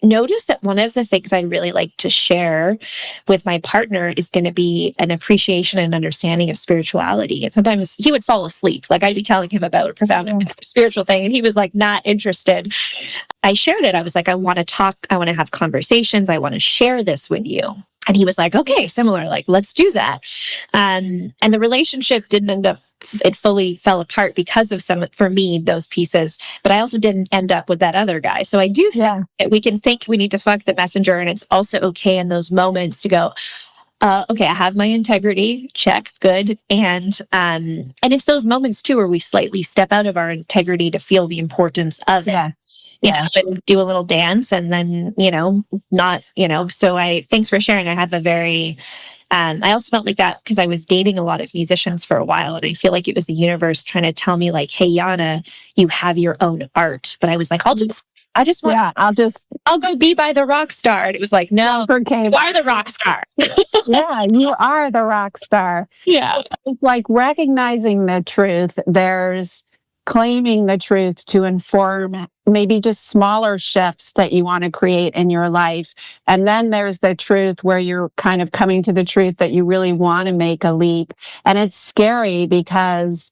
noticed that one of the things I'd really like to share with my partner is going to be an appreciation and understanding of spirituality. And sometimes he would fall asleep. Like I'd be telling him about a profound spiritual thing and he was like not interested. I shared it. I was like, I want to talk. I want to have conversations. I want to share this with you. And he was like, okay, similar, like, let's do that. And the relationship didn't end up, it fully fell apart because of for me, those pieces. But I also didn't end up with that other guy. So I do think that we can think we need to fuck the messenger. And it's also okay in those moments to go, okay, I have my integrity, check, good. And it's those moments too, where we slightly step out of our integrity to feel the importance of it. And do a little dance and then, so thanks for sharing. I have a very, I also felt like that because I was dating a lot of musicians for a while. And I feel like it was the universe trying to tell me like, hey, Yana, you have your own art. But I was like, I'll go be by the rock star. And it was like, no, you are the rock star. You are the rock star. Yeah. It's like recognizing the truth. There's claiming the truth to inform maybe just smaller shifts that you want to create in your life. And then there's the truth where you're kind of coming to the truth that you really want to make a leap. And it's scary because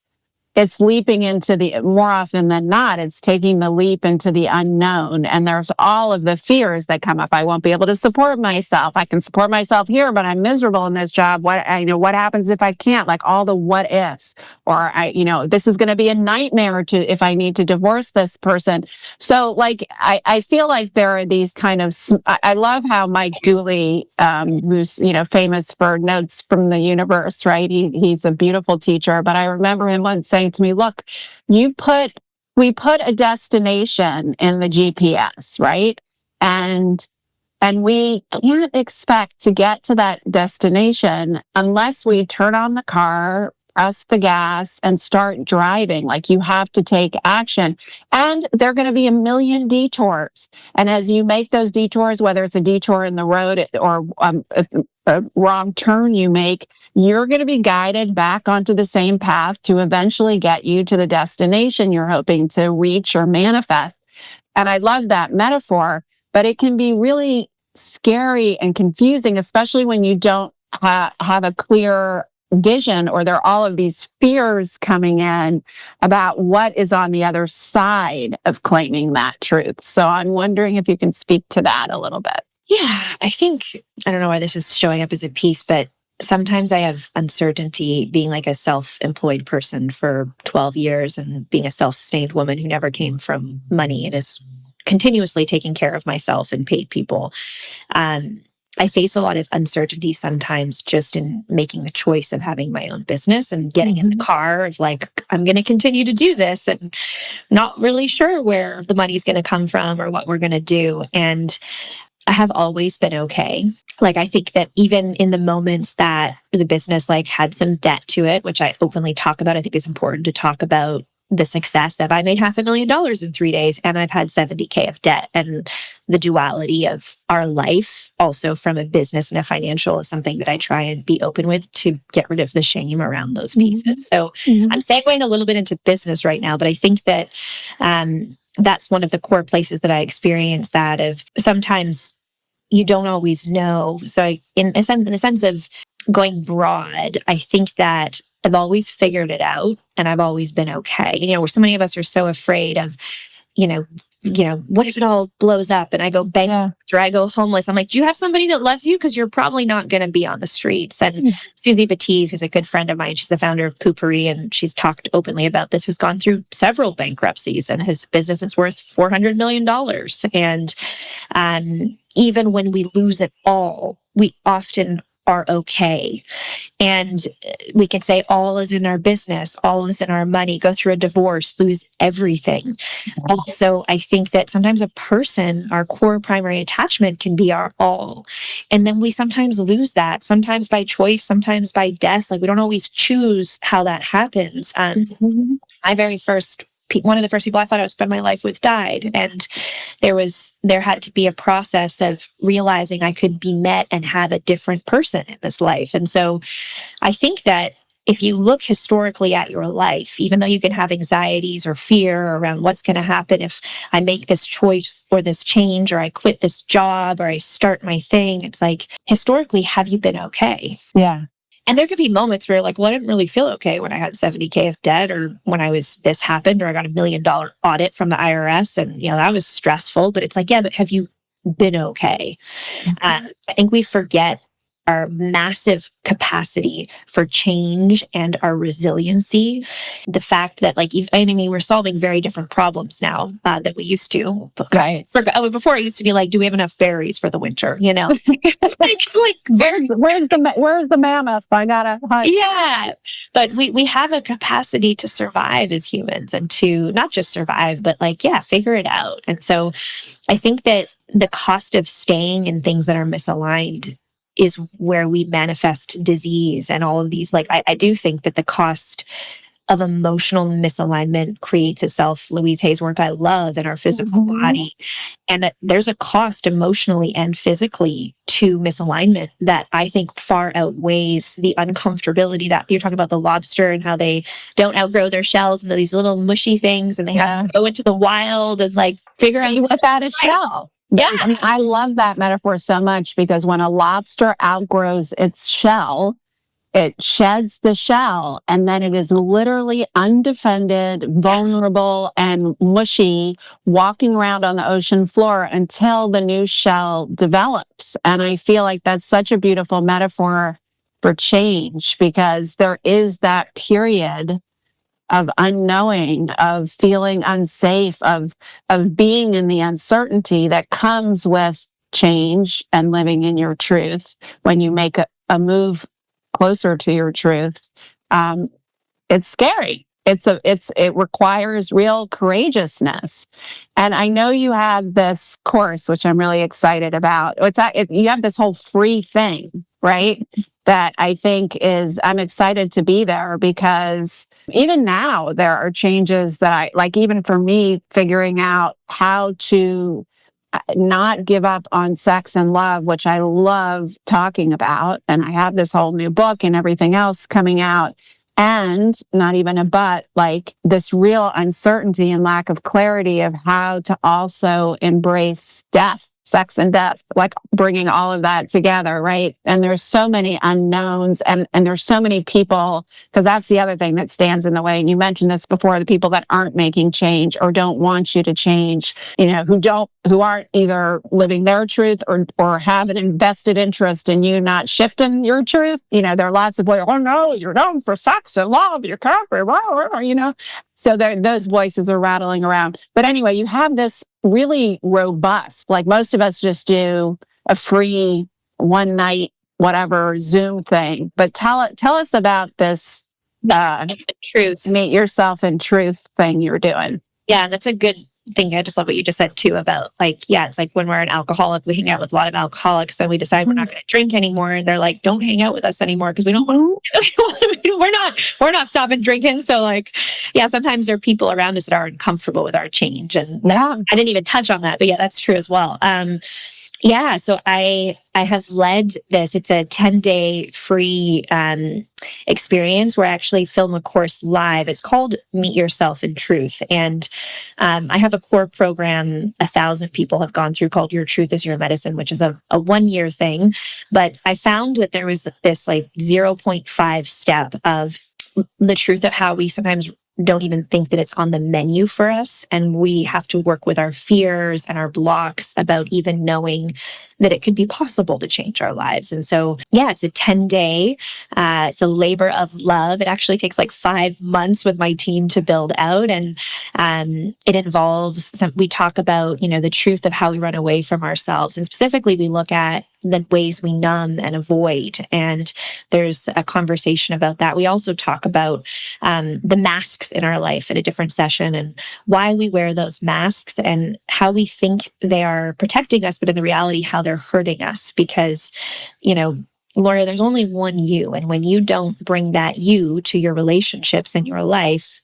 it's leaping into more often than not, it's taking the leap into the unknown. And there's all of the fears that come up. I won't be able to support myself. I can support myself here, but I'm miserable in this job. What happens if I can't? Like all the what ifs, or this is going to be a nightmare if I need to divorce this person. So like, I feel like there are these kind of, I love how Mike Dooley, who's, famous for Notes from the Universe, right? He's a beautiful teacher, but I remember him once saying to me, look, we put a destination in the GPS, right? And we can't expect to get to that destination unless we turn on the car, press the gas, and start driving. Like you have to take action. And there are going to be a million detours. And as you make those detours, whether it's a detour in the road or a wrong turn you make, you're going to be guided back onto the same path to eventually get you to the destination you're hoping to reach or manifest. And I love that metaphor, but it can be really scary and confusing, especially when you don't have a clear vision, or there are all of these fears coming in about what is on the other side of claiming that truth. So I'm wondering if you can speak to that a little bit. Yeah, I don't know why this is showing up as a piece, but sometimes I have uncertainty being like a self-employed person for 12 years and being a self-sustained woman who never came from money and is continuously taking care of myself and paid people. I face a lot of uncertainty sometimes just in making the choice of having my own business and getting in the car of like, I'm going to continue to do this and not really sure where the money's going to come from or what we're going to do. And I have always been okay. Like, I think that even in the moments that the business like had some debt to it, which I openly talk about, I think it's important to talk about the success of I made $500,000 in 3 days and I've had 70K of debt, and the duality of our life also from a business and a financial is something that I try and be open with to get rid of the shame around those pieces. So I'm segueing a little bit into business right now, but I think that that's one of the core places that I experience that of sometimes you don't always know. So in the sense of going broad, I think that I've always figured it out and I've always been okay. Where so many of us are so afraid of, what if it all blows up and I go bankrupt or I go homeless? I'm like, do you have somebody that loves you? Because you're probably not going to be on the streets. And Susie Batiste, who's a good friend of mine, she's the founder of Poopery, and she's talked openly about this, has gone through several bankruptcies and his business is worth $400 million. And even when we lose it all, we often are okay. And we can say all is in our business, all is in our money, go through a divorce, lose everything. Also, I think that sometimes a person, our core primary attachment can be our all. And then we sometimes lose that, sometimes by choice, sometimes by death. Like we don't always choose how that happens. One of the first people I thought I would spend my life with died. And there had to be a process of realizing I could be met and have a different person in this life. And so I think that if you look historically at your life, even though you can have anxieties or fear around what's going to happen if I make this choice or this change, or I quit this job, or I start my thing, it's like, historically, have you been okay? Yeah. And there could be moments where you're like, well, I didn't really feel okay when I had 70K of debt, or when this happened, or I got $1 million audit from the IRS. And, that was stressful, but it's like, yeah, but have you been okay? I think we forget our massive capacity for change and our resiliency. The fact that we're solving very different problems now than we used to. Right. Before it used to be like, do we have enough berries for the winter? Where's the mammoth? I gotta hunt. Yeah. But we have a capacity to survive as humans, and to not just survive, but figure it out. And so I think that the cost of staying in things that are misaligned is where we manifest disease and all of these. I do think that the cost of emotional misalignment creates itself. Louise Hay's work I love in our physical body. And there's a cost emotionally and physically to misalignment that I think far outweighs the uncomfortability that you're talking about, the lobster and how they don't outgrow their shells into these little mushy things, and they have to go into the wild and figure out without a shell. Yeah. I love that metaphor so much, because when a lobster outgrows its shell, it sheds the shell, and then it is literally undefended, vulnerable, and mushy, walking around on the ocean floor until the new shell develops. And I feel like that's such a beautiful metaphor for change, because there is that period of unknowing, of feeling unsafe, of being in the uncertainty that comes with change and living in your truth. When you make a move closer to your truth, it's scary. It requires real courageousness. And I know you have this course, which I'm really excited about. You have this whole free thing, right? That I think I'm excited to be there, because even now there are changes that even for me, figuring out how to not give up on sex and love, which I love talking about. And I have this whole new book and everything else coming out. And not even this real uncertainty and lack of clarity of how to also embrace death, sex and death, bringing all of that together, right? And there's so many unknowns, and there's so many people, because that's the other thing that stands in the way. And you mentioned this before, the people that aren't making change or don't want you to change, who aren't either living their truth or have an invested interest in you not shifting your truth. There are lots of ways, oh no, you're known for sex and love, you can't be, So those voices are rattling around. But anyway, you have this really robust, most of us just do a free one night, whatever Zoom thing. But tell us about this Truth. meet yourself in truth thing you're doing. Yeah, that's a good thing. I just love what you just said too about like, yeah, it's like when we're an alcoholic, we hang out with a lot of alcoholics, then we decide we're not going to drink anymore. And they're like, don't hang out with us anymore because we don't want to, we're not stopping drinking. So like, yeah, sometimes there are people around us that are uncomfortable with our change. And I didn't even touch on that, but yeah, that's true as well. Yeah, so I have led this. It's a 10-day free experience where I actually film a course live. It's called Meet Yourself in Truth. And I have a core program 1,000 people have gone through called Your Truth is Your Medicine, which is a 1-year thing. But I found that there was this like 0.5 step of the truth of how we sometimes don't even think that it's on the menu for us. And we have to work with our fears and our blocks about even knowing that it could be possible to change our lives. And so, yeah, it's a 10-day, it's a labor of love. It actually takes like 5 months with my team to build out. And it involves, we talk about, the truth of how we run away from ourselves. And specifically, we look at the ways we numb and avoid. And there's a conversation about that. We also talk about the masks in our life in a different session and why we wear those masks and how we think they are protecting us, but in the reality, how they're hurting us. Because, Laura, there's only one you. And when you don't bring that you to your relationships in your life,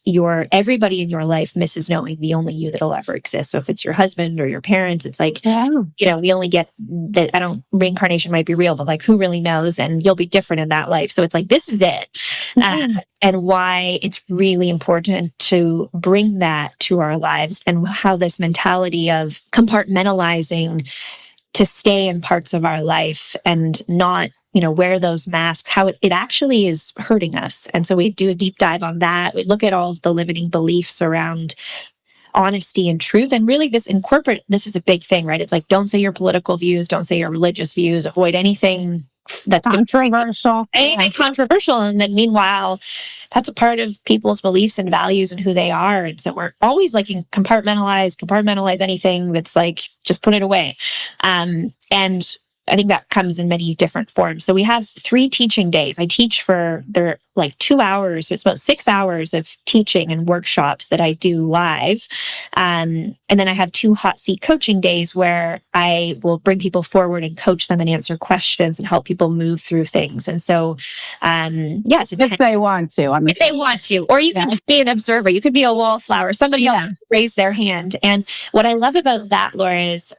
everybody in your life misses knowing the only you that'll ever exist. So if it's your husband or your parents, it's like, we only get that. Reincarnation might be real, but like, who really knows? And you'll be different in that life. So it's like, this is it. And why it's really important to bring that to our lives and how this mentality of compartmentalizing to stay in parts of our life and not wear those masks, how it actually is hurting us. And so we do a deep dive on that. We look at all of the limiting beliefs around honesty and truth. And really this is a big thing, right? It's like, don't say your political views, don't say your religious views, avoid anything that's controversial. Anything controversial. And then meanwhile, that's a part of people's beliefs and values and who they are. And so we're always like compartmentalize anything that's like, just put it away. And I think that comes in many different forms. So we have 3 teaching days. I teach they're like 2 hours. So it's about 6 hours of teaching and workshops that I do live. And then I have 2 hot seat coaching days where I will bring people forward and coach them and answer questions and help people move through things. And so, it's if they want to. If they want to, or you can be an observer. You could be a wallflower. Somebody else raise their hand. And what I love about that, Laura, is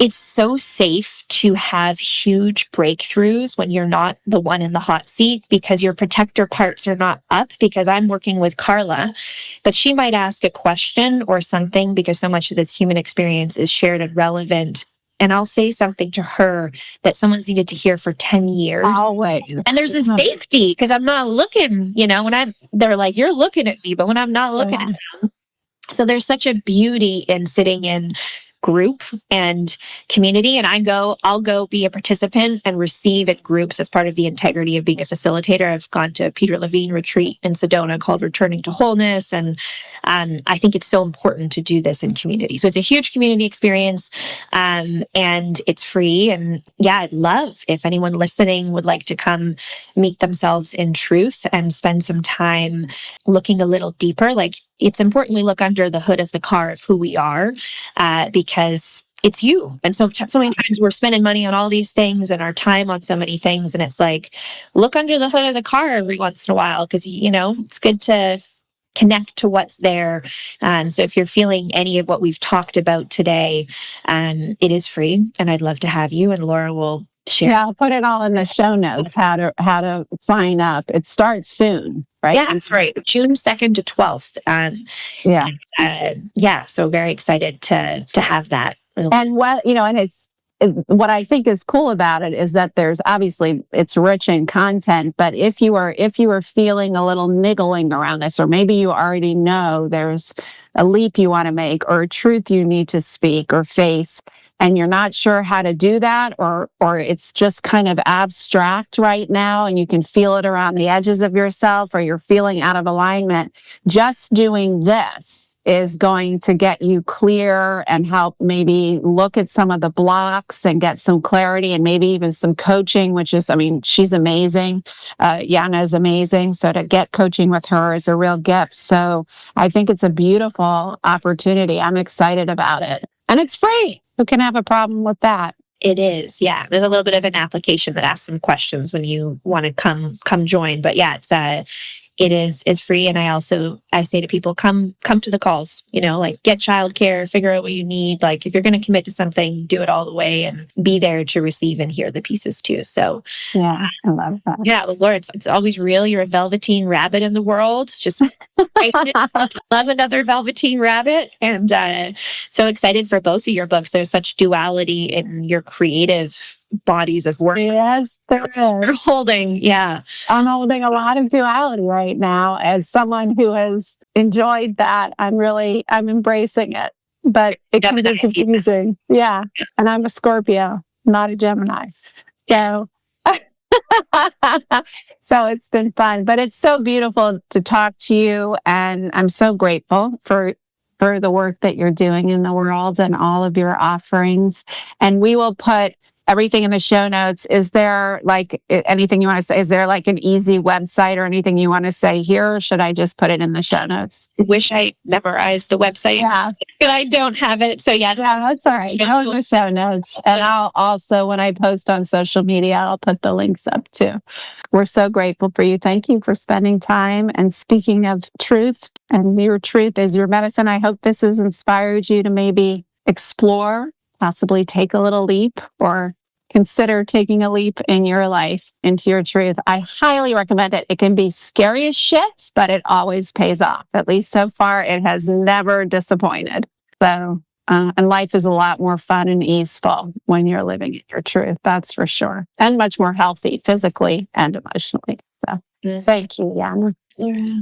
it's so safe to have huge breakthroughs when you're not the one in the hot seat because your protector parts are not up. Because I'm working with Carla, but she might ask a question or something because so much of this human experience is shared and relevant. And I'll say something to her that someone's needed to hear for 10 years. Always. And there's a safety because I'm not looking, they're like, you're looking at me, but when I'm not looking at them. So there's such a beauty in sitting in group and community. And I'll go be a participant and receive at groups as part of the integrity of being a facilitator. I've gone to Peter Levine retreat in Sedona called Returning to Wholeness. And I think it's so important to do this in community. So it's a huge community experience and it's free. And I'd love if anyone listening would like to come meet themselves in truth and spend some time looking a little deeper. Like, it's important we look under the hood of the car of who we are, because it's you. And so many times we're spending money on all these things and our time on so many things. And it's like, look under the hood of the car every once in a while, because, it's good to connect to what's there. So if you're feeling any of what we've talked about today, it is free and I'd love to have you, and Laura will share. Yeah, I'll put it all in the show notes, how to sign up. It starts soon, right? Yeah, that's right. June 2nd to 12th. So very excited to have that. And what I think is cool about it is that there's obviously it's rich in content, but if you are feeling a little niggling around this, or maybe you already know there's a leap you want to make or a truth you need to speak or face, and you're not sure how to do that, or it's just kind of abstract right now and you can feel it around the edges of yourself, or you're feeling out of alignment, just doing this is going to get you clear and help maybe look at some of the blocks and get some clarity and maybe even some coaching, which is, I mean, she's amazing. Janne is amazing. So to get coaching with her is a real gift. So I think it's a beautiful opportunity. I'm excited about it. And it's free. Who can have a problem with that? It is. Yeah. There's a little bit of an application that asks some questions when you want to come join. But yeah, it's free. And I say to people, come to the calls, like get childcare, figure out what you need. Like if you're going to commit to something, do it all the way and be there to receive and hear the pieces too. So yeah, I love that. Yeah. Well, Laura, it's always real. You're a velveteen rabbit in the world. Just love another velveteen rabbit. And so excited for both of your books. There's such duality in your creative bodies of work. Yes, there is. You're holding, yeah. I'm holding a lot of duality right now. As someone who has enjoyed that, I'm embracing it. But it can be confusing. Yeah. And I'm a Scorpio, not a Gemini. So so it's been fun. But it's so beautiful to talk to you. And I'm so grateful for the work that you're doing in the world and all of your offerings. And we will put everything in the show notes. Is there like anything you want to say? Is there like an easy website or anything you want to say here? Or should I just put it in the show notes? Wish I memorized the website. Yeah. But I don't have it. So yeah. Yeah, that's all right. Go in the show notes. And I'll also, when I post on social media, I'll put the links up too. We're so grateful for you. Thank you for spending time and speaking of truth. And your truth is your medicine. I hope this has inspired you to maybe explore, possibly take a little leap or consider taking a leap in your life into your truth. I highly recommend it. It can be scary as shit, but it always pays off. At least so far, it has never disappointed. So, and life is a lot more fun and easeful when you're living in your truth. That's for sure. And much more healthy physically and emotionally. So, thank you, Janne. Yeah.